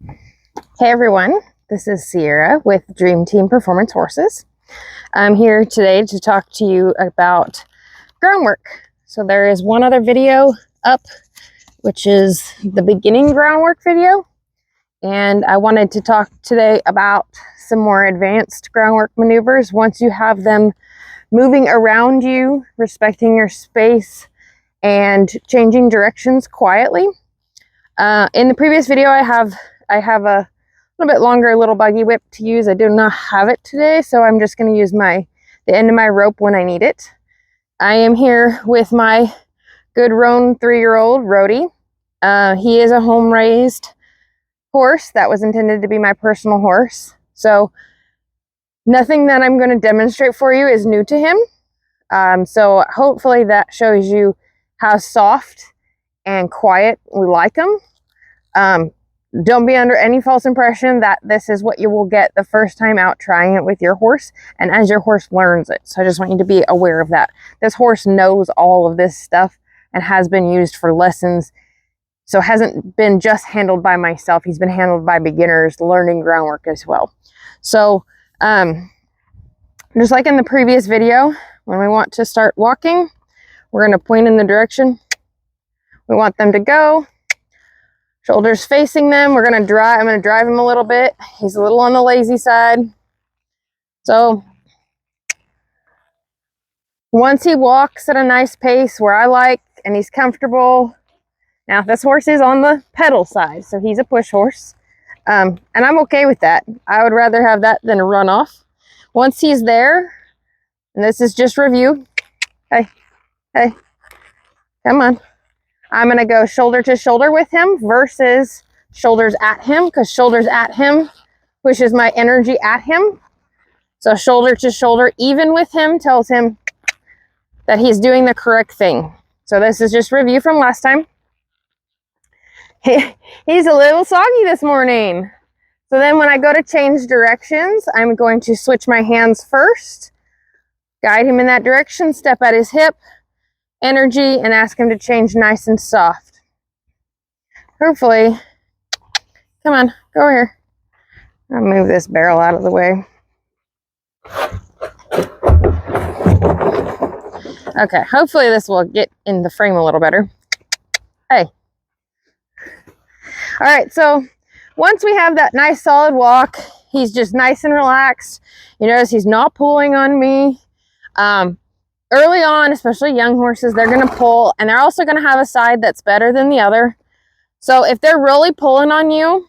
Hey everyone, this is Sierra with Dream Team Performance Horses. I'm here today to talk to you about groundwork. So there is one other video up, which is the beginning groundwork video. And I wanted to talk today about some more advanced groundwork maneuvers once you have them moving around you, respecting your space, and changing directions quietly. In the previous video, I have a little bit longer little buggy whip to use. I do not have it today, so I'm just going to use the end of my rope when I need it. I am here with my good roan 3-year-old Rhodey. He is a home-raised horse that was intended to be my personal horse, so nothing that I'm going to demonstrate for you is new to him. So hopefully that shows you how soft and quiet we like him. Don't be under any false impression that this is what you will get the first time out trying it with your horse and as your horse learns it. So I just want you to be aware of that. This horse knows all of this stuff and has been used for lessons. So hasn't been just handled by myself. He's been handled by beginners learning groundwork as well. So just like in the previous video, when we want to start walking, we're going to point in the direction we want them to go. Shoulders facing them. We're going to drive. I'm going to drive him a little bit. He's a little on the lazy side. So once he walks at a nice pace where I like and he's comfortable. Now this horse is on the pedal side, so he's a push horse. And I'm okay with that. I would rather have that than a run off. Once he's there, and this is just review. Hey, come on. I'm going to go shoulder to shoulder with him versus shoulders at him, because shoulders at him pushes my energy at him. So shoulder to shoulder, even with him, tells him that he's doing the correct thing. So this is just review from last time. He's a little soggy this morning. So then when I go to change directions, I'm going to switch my hands first, guide him in that direction, step at his hip, energy, and ask him to change nice and soft. Hopefully, come on, go over here. I'll move this barrel out of the way. Okay, hopefully this will get in the frame a little better. Hey. All right, so once we have that nice solid walk, he's just nice and relaxed. You notice he's not pulling on me. Early on, especially young horses, they're going to pull, and they're also going to have a side that's better than the other. So if they're really pulling on you,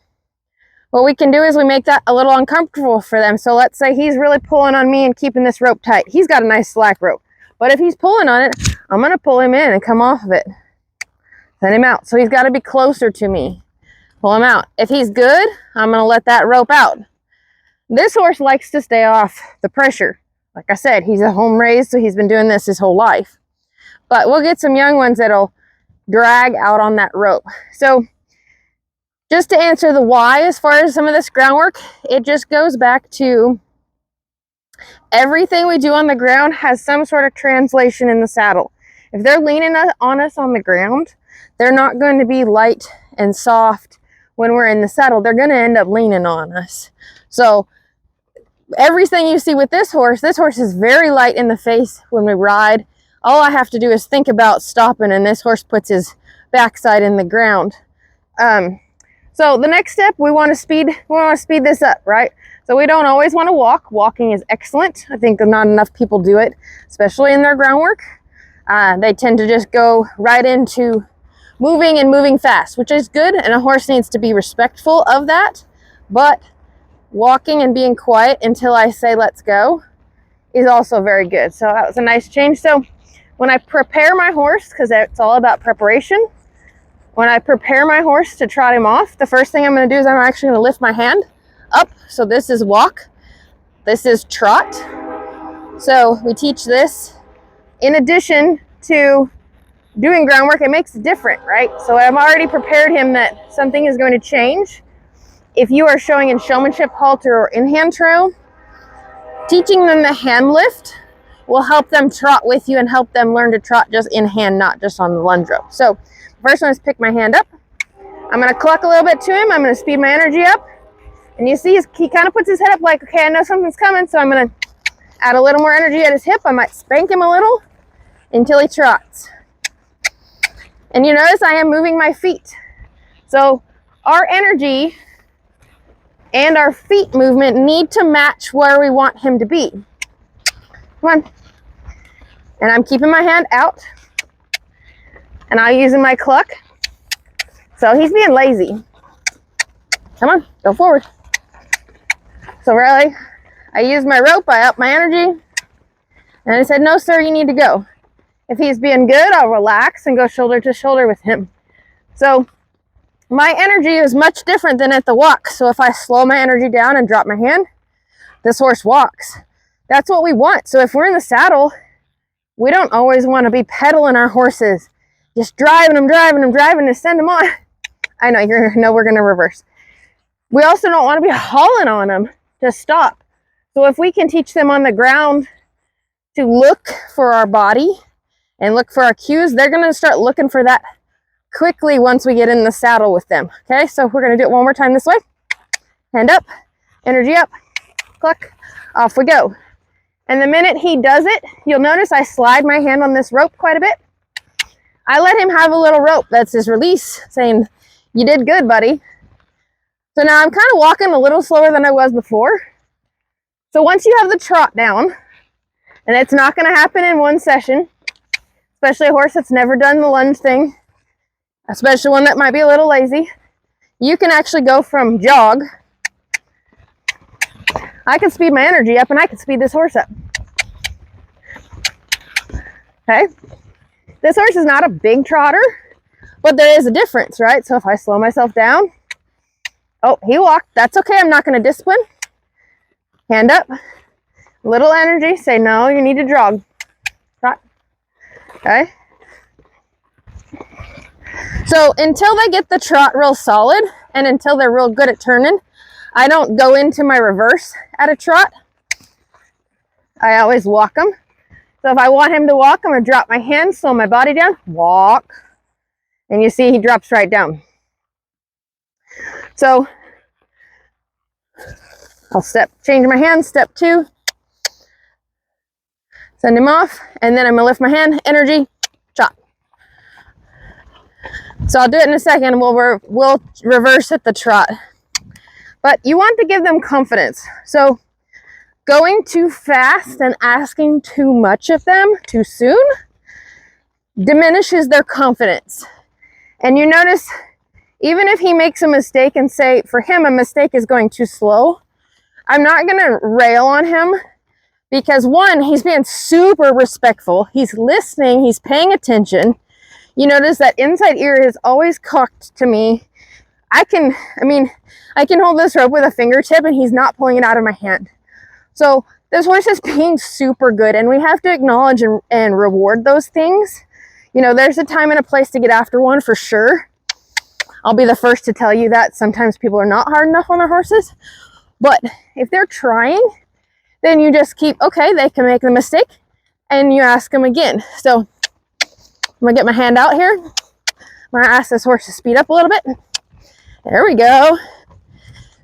what we can do is we make that a little uncomfortable for them. So let's say he's really pulling on me and keeping this rope tight. He's got a nice slack rope. But if he's pulling on it, I'm going to pull him in and come off of it. Send him out. So he's got to be closer to me. Pull him out. If he's good, I'm going to let that rope out. This horse likes to stay off the pressure. Like I said, he's a home raised, so he's been doing this his whole life. But we'll get some young ones that'll drag out on that rope. So just to answer the why as far as some of this groundwork, it just goes back to everything we do on the ground has some sort of translation in the saddle. If they're leaning on us on the ground, they're not going to be light and soft when we're in the saddle. They're going to end up leaning on us. So everything you see with this horse is very light in the face when we ride. All I have to do is think about stopping, and this horse puts his backside in the ground. So the next step, we want to speed this up, right? So we don't always want to walk. Walking is excellent. I think not enough people do it, especially in their groundwork. They tend to just go right into moving fast, which is good, and a horse needs to be respectful of that. But walking and being quiet until I say let's go is also very good. So that was a nice change. So when I prepare my horse, because it's all about preparation, when I prepare my horse to trot him off, the first thing I'm going to do is I'm actually going to lift my hand up. So this is walk, this is trot. So we teach this in addition to doing groundwork. It makes it different, right? So I've already prepared him that something is going to change. If you are showing in showmanship, halter, or in-hand trail, teaching them the hand lift will help them trot with you and help them learn to trot just in hand, not just on the lunge rope. So first one is pick my hand up, I'm going to cluck a little bit to him. I'm going to speed my energy up. And you see, he kind of puts his head up like, okay, I know something's coming, so I'm going to add a little more energy at his hip. I might spank him a little until he trots. And you notice I am moving my feet. So our energy and our feet movement need to match where we want him to be. Come on. And I'm keeping my hand out. And I'm using my cluck. So he's being lazy. Come on, go forward. So really, I used my rope, I upped my energy, and I said, no, sir, you need to go. If he's being good, I'll relax and go shoulder to shoulder with him. So my energy is much different than at the walk. So if I slow my energy down and drop my hand, this horse walks. That's what we want. So if we're in the saddle, we don't always want to be pedaling our horses, just driving them to send them on. I know, we're going to reverse. We also don't want to be hauling on them to stop. So if we can teach them on the ground to look for our body and look for our cues, they're going to start looking for that quickly once we get in the saddle with them. Okay, so we're going to do it one more time this way. Hand up, energy up, cluck, off we go. And the minute he does it, you'll notice I slide my hand on this rope quite a bit. I let him have a little rope. That's his release, saying, you did good, buddy. So now I'm kind of walking a little slower than I was before. So once you have the trot down, and it's not going to happen in one session, especially a horse that's never done the lunge thing, especially one that might be a little lazy, you can actually go from jog. I can speed my energy up and I can speed this horse up. Okay? This horse is not a big trotter, but there is a difference, right? So if I slow myself down, oh, he walked. That's okay. I'm not going to discipline. Hand up. Little energy. Say, no, you need to jog. Trot. Okay? So until they get the trot real solid and until they're real good at turning, I don't go into my reverse at a trot. I always walk them. So if I want him to walk, I'm going to drop my hand, slow my body down, walk. And you see he drops right down. So I'll change my hand, step 2. Send him off, and then I'm going to lift my hand, energy, trot. So I'll do it in a second. We'll reverse at the trot. But you want to give them confidence. So going too fast and asking too much of them too soon diminishes their confidence. And you notice, even if he makes a mistake and say, for him, a mistake is going too slow, I'm not going to rail on him because, one, he's being super respectful. He's listening. He's paying attention. You notice that inside ear is always cocked to me. I can hold this rope with a fingertip and he's not pulling it out of my hand. So this horse is being super good, and we have to acknowledge and reward those things. You know, there's a time and a place to get after one for sure. I'll be the first to tell you that sometimes people are not hard enough on their horses. But if they're trying, then you just keep, okay, they can make the mistake, and you ask them again. So I'm going to get my hand out here. I'm going to ask this horse to speed up a little bit. There we go.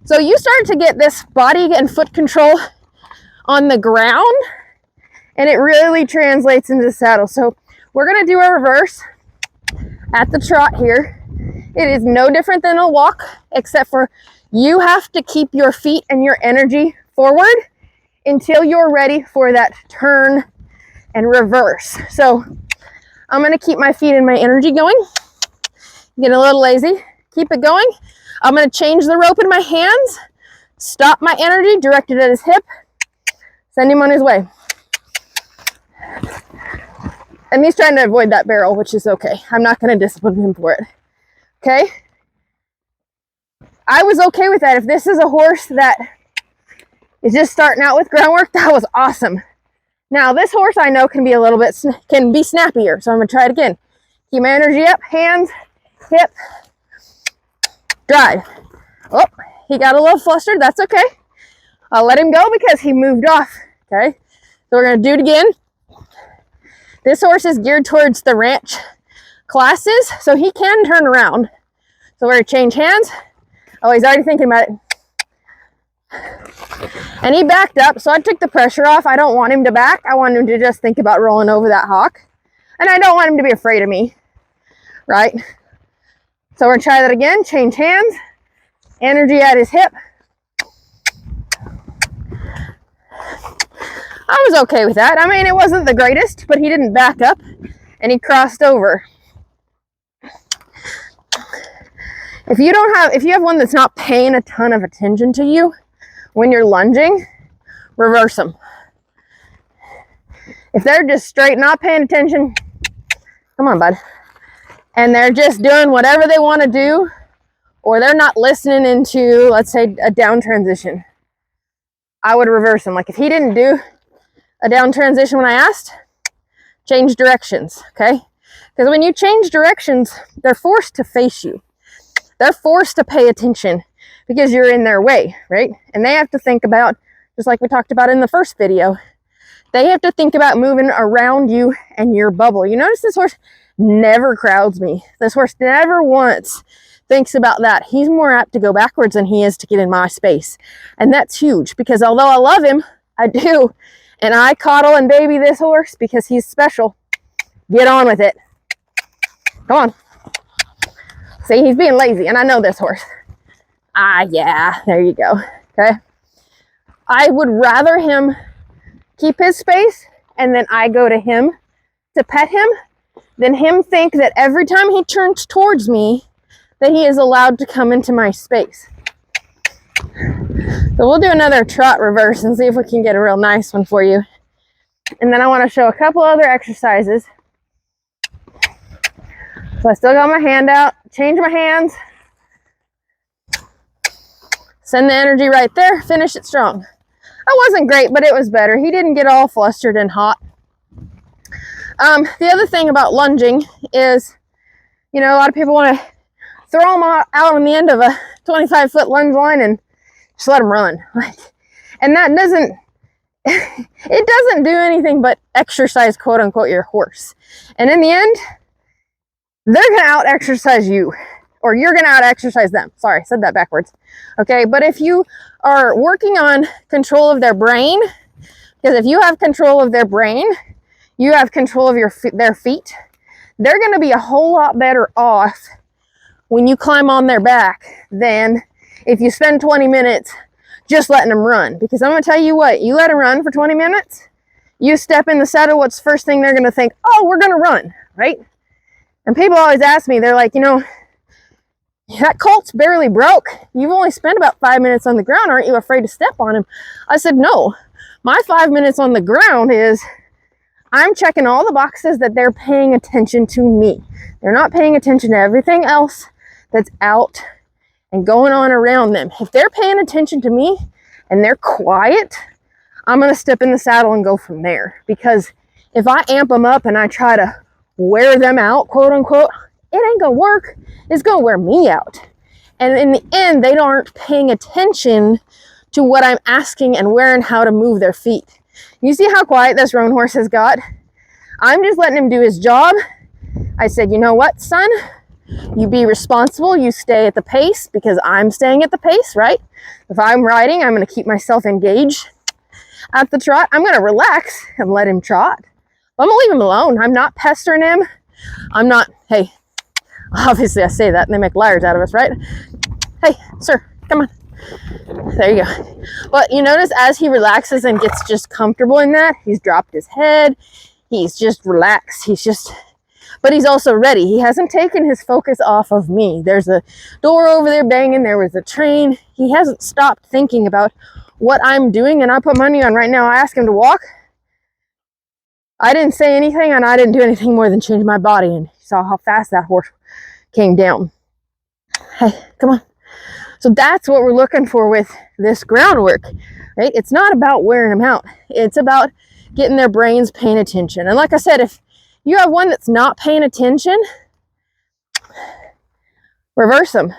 So you start to get this body and foot control on the ground, and it really translates into the saddle. So we're going to do a reverse at the trot here. It is no different than a walk, except for you have to keep your feet and your energy forward until you're ready for that turn and reverse. So I'm going to keep my feet and my energy going. Get a little lazy. Keep it going. I'm going to change the rope in my hands. Stop my energy, direct it at his hip. Send him on his way. And he's trying to avoid that barrel, which is okay. I'm not going to discipline him for it. Okay? I was okay with that. If this is a horse that is just starting out with groundwork, that was awesome. Now, this horse I know can be a little bit, can be snappier. So I'm going to try it again. Keep my energy up, hands, hip, drive. Oh, he got a little flustered. That's okay. I'll let him go because he moved off. Okay, so we're going to do it again. This horse is geared towards the ranch classes, so he can turn around. So we're gonna change hands. Oh, he's already thinking about it. And he backed up, so I took the pressure off. I don't want him to back. I want him to just think about rolling over that hawk. And I don't want him to be afraid of me, right? So we're gonna try that again. Change hands. Energy at his hip. I was okay with that. I mean, it wasn't the greatest, but he didn't back up and he crossed over. If you have one that's not paying a ton of attention to you when you're lunging, reverse them. If they're just straight not paying attention, come on, bud, and they're just doing whatever they want to do, or they're not listening into, let's say, a down transition, I would reverse them. Like if he didn't do a down transition when I asked, change directions, okay? Because when you change directions, they're forced to face you. They're forced to pay attention because you're in their way, right? And they have to think about, just like we talked about in the first video, they have to think about moving around you and your bubble. You notice this horse never crowds me. This horse never once thinks about that. He's more apt to go backwards than he is to get in my space. And that's huge because although I love him, I do, and I coddle and baby this horse because he's special. Get on with it. Come on. See, he's being lazy, and I know this horse. Yeah, there you go, okay? I would rather him keep his space, and then I go to him to pet him, than him think that every time he turns towards me, that he is allowed to come into my space. So we'll do another trot reverse and see if we can get a real nice one for you. And then I want to show a couple other exercises. So I still got my hand out, change my hands, send the energy right there, finish it strong. That wasn't great, but it was better. He didn't get all flustered and hot. The other thing about lunging is, you know, a lot of people want to throw them out on the end of a 25-foot lunge line and just let them run. And that doesn't, it doesn't do anything but exercise, quote unquote, your horse. And in the end, they're going to out-exercise you, or you're going to out-exercise them. Sorry, I said that backwards. Okay, but if you are working on control of their brain, because if you have control of their brain, you have control of their feet, they're going to be a whole lot better off when you climb on their back than if you spend 20 minutes just letting them run. Because I'm going to tell you what, you let them run for 20 minutes, you step in the saddle, what's the first thing they're going to think? Oh, we're going to run, right? And people always ask me, they're like, you know, that colt's barely broke. You've only spent about 5 minutes on the ground. Aren't you afraid to step on him? I said, no. My 5 minutes on the ground is I'm checking all the boxes that they're paying attention to me. They're not paying attention to everything else that's out and going on around them. If they're paying attention to me and they're quiet, I'm going to step in the saddle and go from there. Because if I amp them up and I try to wear them out, quote unquote, it ain't gonna work. It's gonna wear me out. And in the end, they aren't paying attention to what I'm asking and where and how to move their feet. You see how quiet this roan horse has got? I'm just letting him do his job. I said, you know what, son? You be responsible. You stay at the pace because I'm staying at the pace, right? If I'm riding, I'm gonna keep myself engaged at the trot. I'm gonna relax and let him trot. I'm gonna leave him alone. I'm not pestering him. I'm not, hey, obviously I say that and they make liars out of us, right? Hey, sir, come on. There you go. But you notice as he relaxes and gets just comfortable in that, he's dropped his head. He's just relaxed. But he's also ready. He hasn't taken his focus off of me. There's a door over there banging. There was a train. He hasn't stopped thinking about what I'm doing. And I put money on right now. I asked him to walk. I didn't say anything and I didn't do anything more than change my body, and you saw how fast that horse came down. Hey, come on. So that's what we're looking for with this groundwork, right? It's not about wearing them out. It's about getting their brains paying attention. And like I said, if you have one that's not paying attention, reverse them.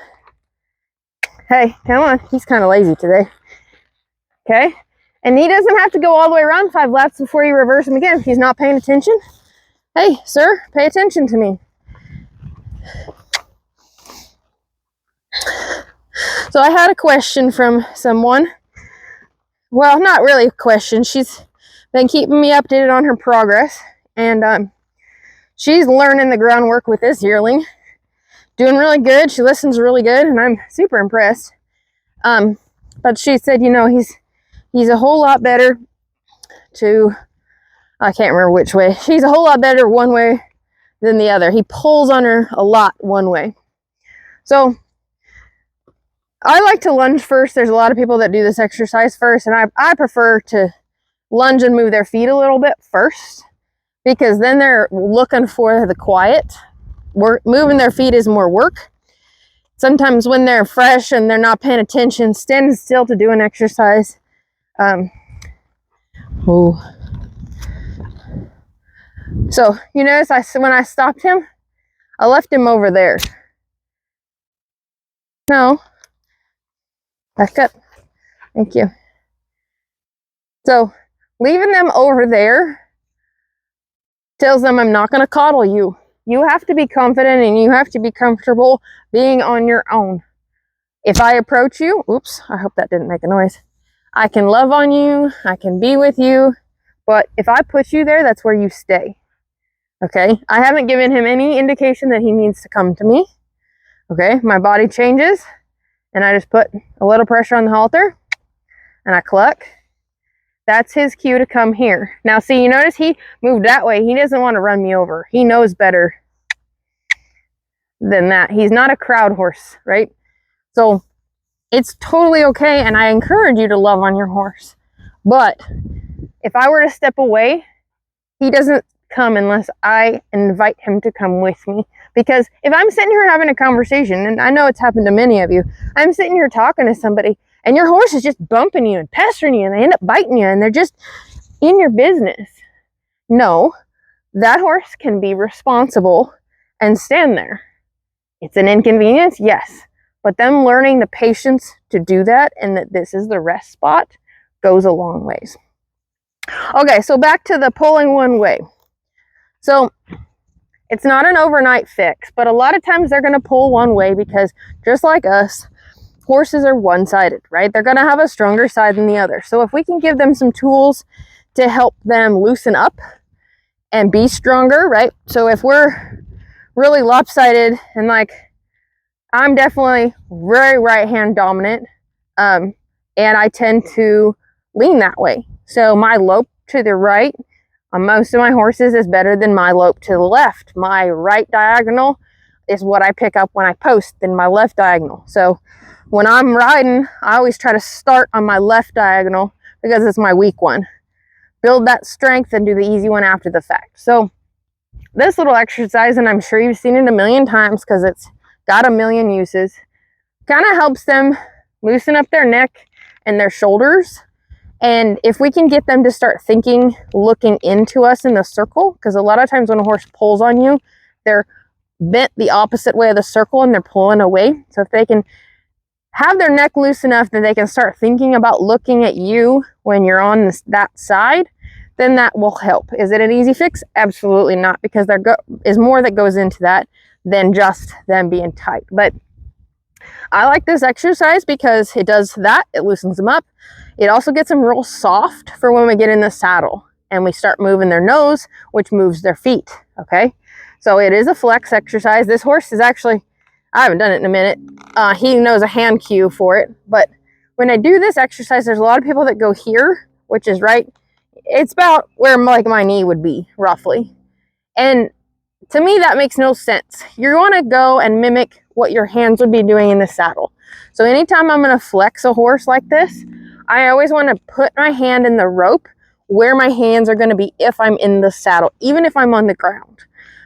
Hey, come on. He's kind of lazy today. Okay? And he doesn't have to go all the way around 5 laps before you reverse him again. If he's not paying attention, hey, sir, pay attention to me. So I had a question from someone. Well, not really a question. She's been keeping me updated on her progress, and she's learning the groundwork with this yearling. Doing really good. She listens really good, and I'm super impressed. But she said, you know, he's a whole lot better to, I can't remember which way. She's a whole lot better one way than the other. He pulls on her a lot one way. So I like to lunge first. There's a lot of people that do this exercise first, and I prefer to lunge and move their feet a little bit first, because then they're looking for the quiet. Moving their feet is more work. Sometimes when they're fresh and they're not paying attention, standing still to do an exercise. So you notice when I stopped him, I left him over there. No. Back up. Thank you. So leaving them over there tells them I'm not going to coddle you. You have to be confident and you have to be comfortable being on your own. If I approach you, oops, I hope that didn't make a noise. I can love on you, I can be with you, but if I put you there, that's where you stay. Okay? I haven't given him any indication that he needs to come to me. Okay? My body changes, and I just put a little pressure on the halter, and I cluck. That's his cue to come here. Now, see, you notice he moved that way. He doesn't want to run me over. He knows better than that. He's not a crowd horse, right? So it's totally okay, and I encourage you to love on your horse. But if I were to step away, he doesn't come unless I invite him to come with me. Because if I'm sitting here having a conversation, and I know it's happened to many of you, I'm sitting here talking to somebody, and your horse is just bumping you and pestering you, and they end up biting you, and they're just in your business. No, that horse can be responsible and stand there. It's an inconvenience, yes. But them learning the patience to do that, and that this is the rest spot, goes a long ways. Okay, so back to the pulling one way. So it's not an overnight fix, but a lot of times they're going to pull one way because just like us, horses are one-sided, right? They're going to have a stronger side than the other. So if we can give them some tools to help them loosen up and be stronger, right? So if we're really lopsided, and like I'm definitely very right-hand dominant, and I tend to lean that way. So my lope to the right on most of my horses is better than my lope to the left. My right diagonal is what I pick up when I post than my left diagonal. So when I'm riding, I always try to start on my left diagonal because it's my weak one. Build that strength and do the easy one after the fact. So this little exercise, and I'm sure you've seen it a million times because it's got a million uses, kind of helps them loosen up their neck and their shoulders. And if we can get them to start thinking, looking into us in the circle, because a lot of times when a horse pulls on you, they're bent the opposite way of the circle and they're pulling away. So if they can have their neck loose enough that they can start thinking about looking at you when you're on that side, then that will help. Is it an easy fix? Absolutely not, because there is more that goes into that than just them being tight. But I like this exercise because it does that. It loosens them up. It also gets them real soft for when we get in the saddle and we start moving their nose, which moves their feet. Okay, so it is a flex exercise. This horse is actually, I haven't done it in a minute. He knows a hand cue for it. But when I do this exercise, there's a lot of people that go here, which is right. It's about where like my knee would be roughly. And to me, that makes no sense. You want to go and mimic what your hands would be doing in the saddle. So anytime I'm going to flex a horse like this, I always want to put my hand in the rope where my hands are going to be if I'm in the saddle, even if I'm on the ground.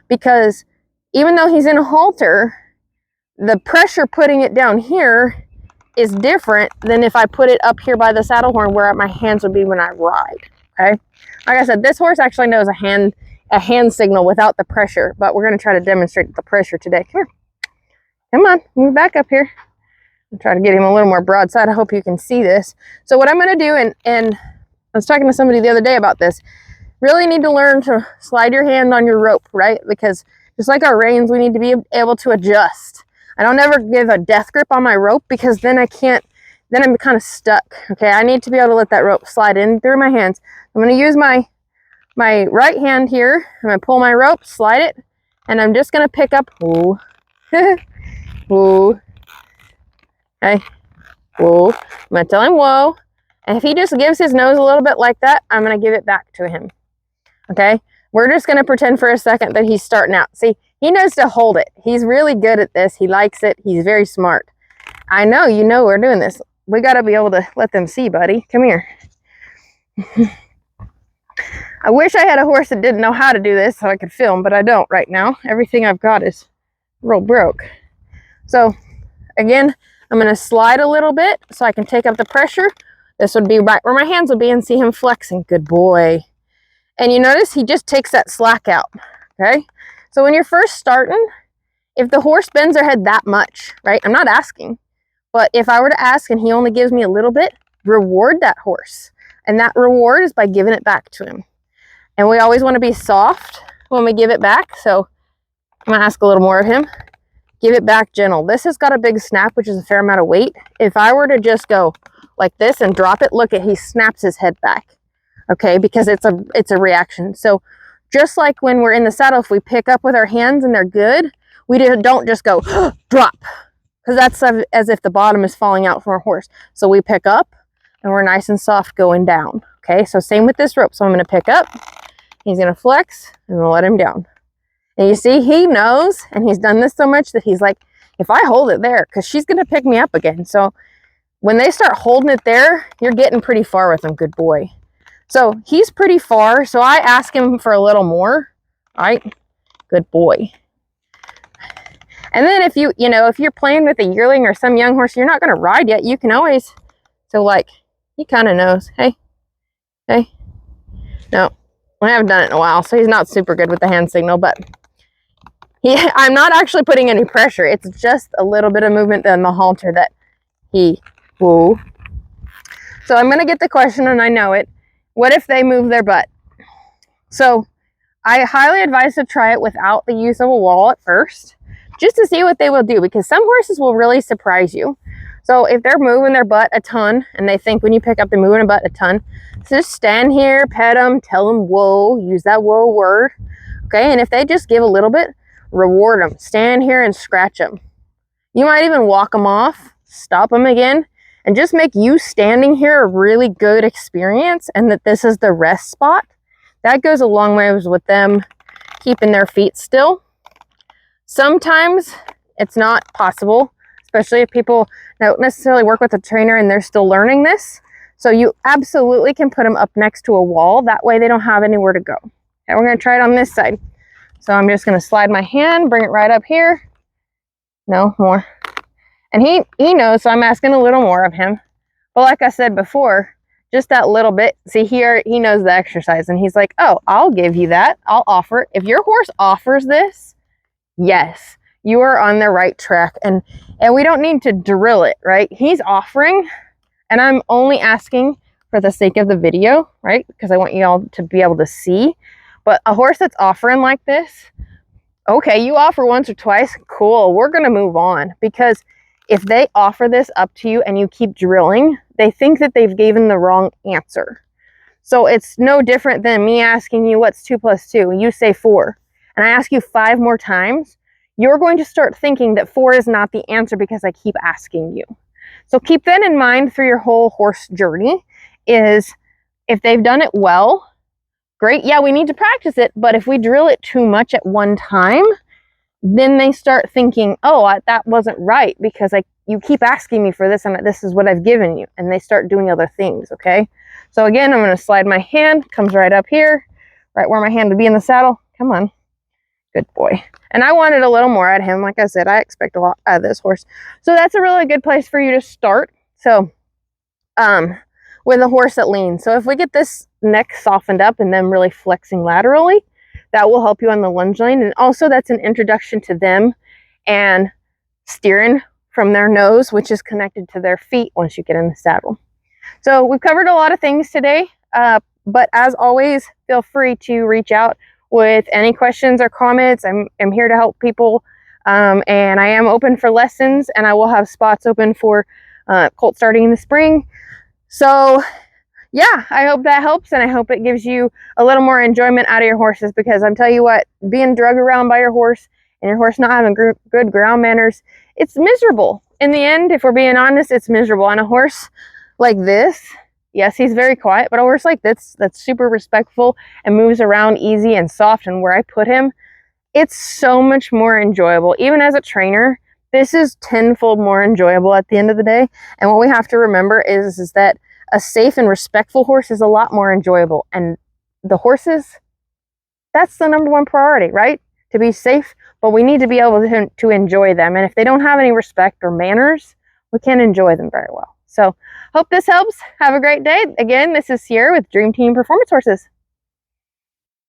Because even though he's in a halter, the pressure putting it down here is different than if I put it up here by the saddle horn where my hands would be when I ride. Okay, like I said, this horse actually knows a hand signal without the pressure, but we're going to try to demonstrate the pressure today. Come here. Come on, move back up here. I'll try to get him a little more broadside. I hope you can see this. So what I'm going to do, and I was talking to somebody the other day about this, really need to learn to slide your hand on your rope, right? Because just like our reins, we need to be able to adjust. I don't ever give a death grip on my rope, because then I'm kind of stuck. Okay, I need to be able to let that rope slide in through my hands. I'm going to use my right hand here. I'm going to pull my rope, slide it, and I'm just going to pick up. Ooh. Whoa. Okay. Whoa. I'm going to tell him whoa. And if he just gives his nose a little bit like that, I'm going to give it back to him. Okay. We're just going to pretend for a second that he's starting out. See, he knows to hold it. He's really good at this. He likes it. He's very smart. I know, you know, we're doing this. We got to be able to let them see, buddy. Come here. I wish I had a horse that didn't know how to do this so I could film, but I don't right now. Everything I've got is real broke. So again, I'm going to slide a little bit so I can take up the pressure. This would be right where my hands would be, and see him flexing. Good boy. And you notice he just takes that slack out. Okay. So when you're first starting, if the horse bends their head that much, right? I'm not asking, but if I were to ask and he only gives me a little bit, reward that horse. And that reward is by giving it back to him. And we always want to be soft when we give it back. So I'm going to ask a little more of him. Give it back gentle. This has got a big snap, which is a fair amount of weight. If I were to just go like this and drop it, look at, he snaps his head back. Okay, because it's a reaction. So just like when we're in the saddle, if we pick up with our hands and they're good, we don't just go drop, because that's as if the bottom is falling out from our horse. So we pick up and we're nice and soft going down. Okay, so same with this rope. So I'm going to pick up, he's going to flex, and we'll let him down. And you see, he knows, and he's done this so much that he's like, if I hold it there, because she's going to pick me up again. So when they start holding it there, you're getting pretty far with them. Good boy. So he's pretty far. So I ask him for a little more. All right. Good boy. And then if if you're playing with a yearling or some young horse you're not going to ride yet, you can always, so like, he kind of knows. Hey. No, I haven't done it in a while, so he's not super good with the hand signal, but I'm not actually putting any pressure. It's just a little bit of movement in the halter that whoa. So I'm going to get the question, and I know it. What if they move their butt? So I highly advise to try it without the use of a wall at first, just to see what they will do, because some horses will really surprise you. So if they're moving their butt a ton, and they think when you pick up they're moving a butt a ton, so just stand here, pet them, tell them whoa, use that whoa word. Okay, and if they just give a little bit, reward them. Stand here and scratch them. You might even walk them off, stop them again, and just make you standing here a really good experience, and that this is the rest spot. That goes a long way with them keeping their feet still. Sometimes it's not possible, especially if people don't necessarily work with a trainer and they're still learning this. So you absolutely can put them up next to a wall. That way they don't have anywhere to go. Okay, we're going to try it on this side. So I'm just going to slide my hand, bring it right up here. No, more. And he knows, so I'm asking a little more of him. But like I said before, just that little bit. See here, he knows the exercise, and he's like, oh, I'll give you that. I'll offer it. If your horse offers this, yes, you are on the right track. And we don't need to drill it, right? He's offering, and I'm only asking for the sake of the video, right? Because I want you all to be able to see. But a horse that's offering like this, okay, you offer once or twice, cool, we're going to move on. Because if they offer this up to you and you keep drilling, they think that they've given the wrong answer. So it's no different than me asking you what's 2 + 2. You say 4. And I ask you 5 more times. You're going to start thinking that 4 is not the answer because I keep asking you. So keep that in mind through your whole horse journey, is if they've done it well, great. Yeah, we need to practice it. But if we drill it too much at one time, then they start thinking, oh, that wasn't right because you keep asking me for this and this is what I've given you. And they start doing other things, okay? So again, I'm going to slide my hand, comes right up here, right where my hand would be in the saddle. Come on. Good boy. And I wanted a little more out of him. Like I said, I expect a lot out of this horse. So that's a really good place for you to start. So with a horse that leans. So if we get this neck softened up and then really flexing laterally, that will help you on the lunge lane. And also that's an introduction to them and steering from their nose, which is connected to their feet once you get in the saddle. So we've covered a lot of things today, but as always, feel free to reach out with any questions or comments. I'm here to help people And I am open for lessons, and I will have spots open for colt starting in the spring. So yeah, I hope that helps, and I hope it gives you a little more enjoyment out of your horses, because I'm telling you what, being drugged around by your horse and your horse not having good ground manners, it's miserable. In the end, if we're being honest, it's miserable. And a horse like this, yes, he's very quiet, but a horse like this that's super respectful and moves around easy and soft, and where I put him, it's so much more enjoyable. Even as a trainer, this is tenfold more enjoyable at the end of the day. And what we have to remember is that a safe and respectful horse is a lot more enjoyable. And the horses, that's the number one priority, right? To be safe, but we need to be able to enjoy them. And if they don't have any respect or manners, we can't enjoy them very well. So hope this helps. Have a great day. Again, this is Sierra with Dream Team Performance Horses.